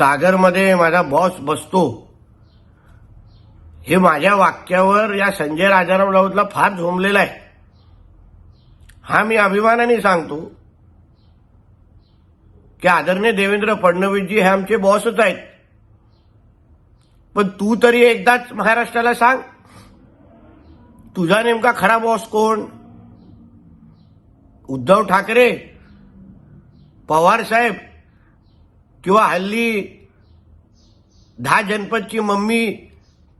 सागरमध्ये माझा बॉस बसतो, हे माझ्या वाक्यावर या संजय राजाराम राऊतला फार झोंबलेला आहे. हा मी अभिमानाने सांगतो की आदरणीय देवेंद्र फडणवीसजी हे आमचे बॉसच आहेत. पण तू तरी एकदाच महाराष्ट्राला सांग, तुझा नेमका खरा बॉस कोण? उद्धव ठाकरे, पवार साहेब, किंवा हल्ली 10 जनपदची मम्मी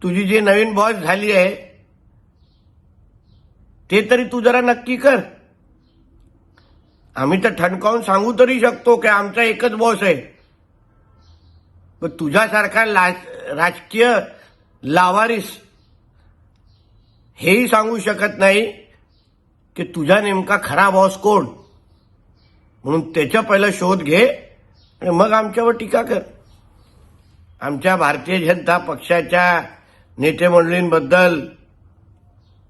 तुझी जी नवीन बॉस झाली आहे ते तरी तू जरा नक्की कर. आम्ही तर ठणकावून सांगू तरी शकतो की आमचा एकच बॉस आहे, पण तुझ्यासारखा राजकीय लावारिस हेही सांगू शकत नाही की तुझा नेमका खरा बॉस कोण. म्हणून त्याचा पहिला शोध घे आणि मग आमच्यावर टीका कर. आमच्या भारतीय जनता पक्षाच्या नेते मंडळींबद्दल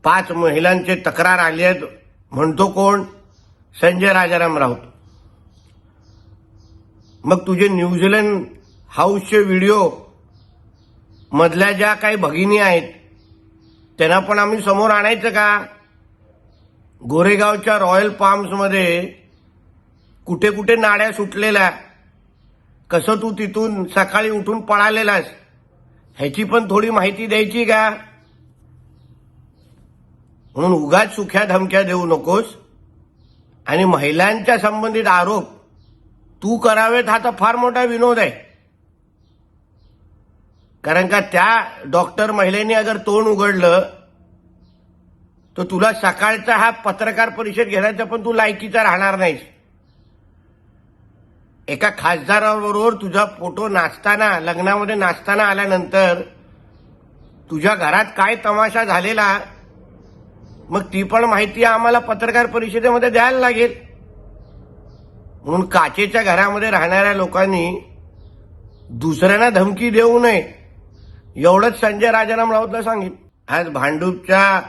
5 महिलांचे तक्रार आली आहेत म्हणतो कोण? संजय राजाराम राऊत. मग तुझे न्यूझीलंड हाऊसचे व्हिडिओ मधल्या ज्या काही भगिनी आहेत त्यांना पण आम्ही समोर आणायचं का? गोरेगावच्या रॉयल पाम्समध्ये कुठे कुठे नाड्या सुटलेल्या, कसं तू तिथून सकाळी उठून पळालेलास ह्याची पण थोडी माहिती द्यायची का? म्हणून उगाच सुख्या धमक्या देऊ नकोस. आणि महिलांच्या संबंधित आरोप तू करावेत हा तर फार मोठा विनोद आहे. कारण का त्या डॉक्टर महिलेने अगर तोंड उघडलं तर तुला सकाळचा हा पत्रकार परिषद घेण्याचा पण तू लायकीचा राहणार नाहीस. एका खासदाराबरोबर तुझा फोटो नाचताना, लग्नामध्ये नाचताना आल्यानंतर तुझ्या घरात काय तमाशा झालेला मग ती पण माहिती आम्हाला पत्रकार परिषदेमध्ये द्यायला लागेल. म्हणून काचेच्या घरामध्ये राहणाऱ्या लोकांनी दुसऱ्यांना धमकी देऊ नये एवढंच संजय राजाराम राऊतला सांगितलं. आज भांडूपच्या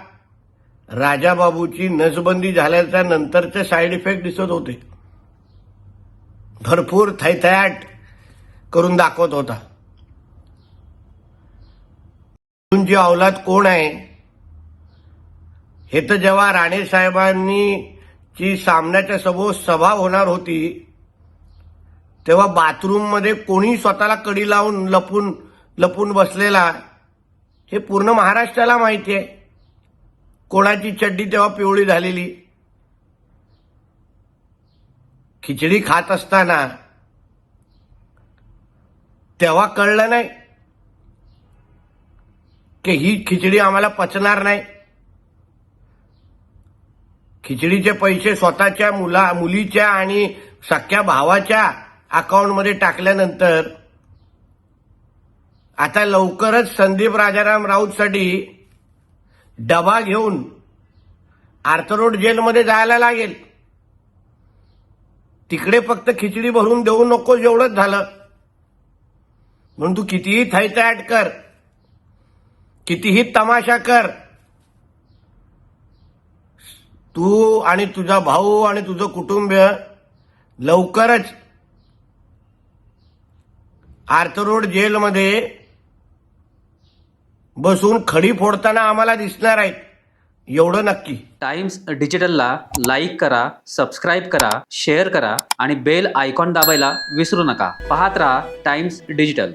राजाबाबूची नसबंदी झाल्याच्या नंतरचे साईड इफेक्ट दिसत होते. भरपूर थैथयाट करून दाखवत होता. तुमची औलाद कोण आहे हे तर जेव्हा राणे साहेबांनी ची सामन्याच्या समोर सभा होणार होती तेव्हा बाथरूममध्ये कोणी स्वतःला कडी लावून लपून बसलेला हे पूर्ण महाराष्ट्राला माहिती आहे. कोणाची चड्डी तेव्हा पिवळी झालेली. खिचडी खात असताना तेव्हा कळलं नाही की ही खिचडी आम्हाला पचणार नाही. खिचडीचे पैसे स्वतःच्या मुलीच्या आणि सख्या भावाच्या अकाउंटमध्ये टाकल्यानंतर आता लवकरच संदीप राजाराम राऊतसाठी डबा घेऊन आर्थरोड जेलमध्ये जायला लागेल. तिकडे फक्त खिचडी भरून देऊ नकोस एवढंच झालं. म्हणून तू कितीही थैथयाट कर, कितीही तमाशा कर, तू आणि तुझा भाऊ आणि तुझं कुटुंबीय लवकरच आर्थरोड जेलमध्ये बसून खडी फोडताना आम्हाला दिसणार आहेत एवढं नक्की. टाइम्स डिजिटलला लाईक करा, सबस्क्राईब करा, शेअर करा आणि बेल आयकॉन दाबायला विसरू नका. पाहत रहा टाइम्स डिजिटल.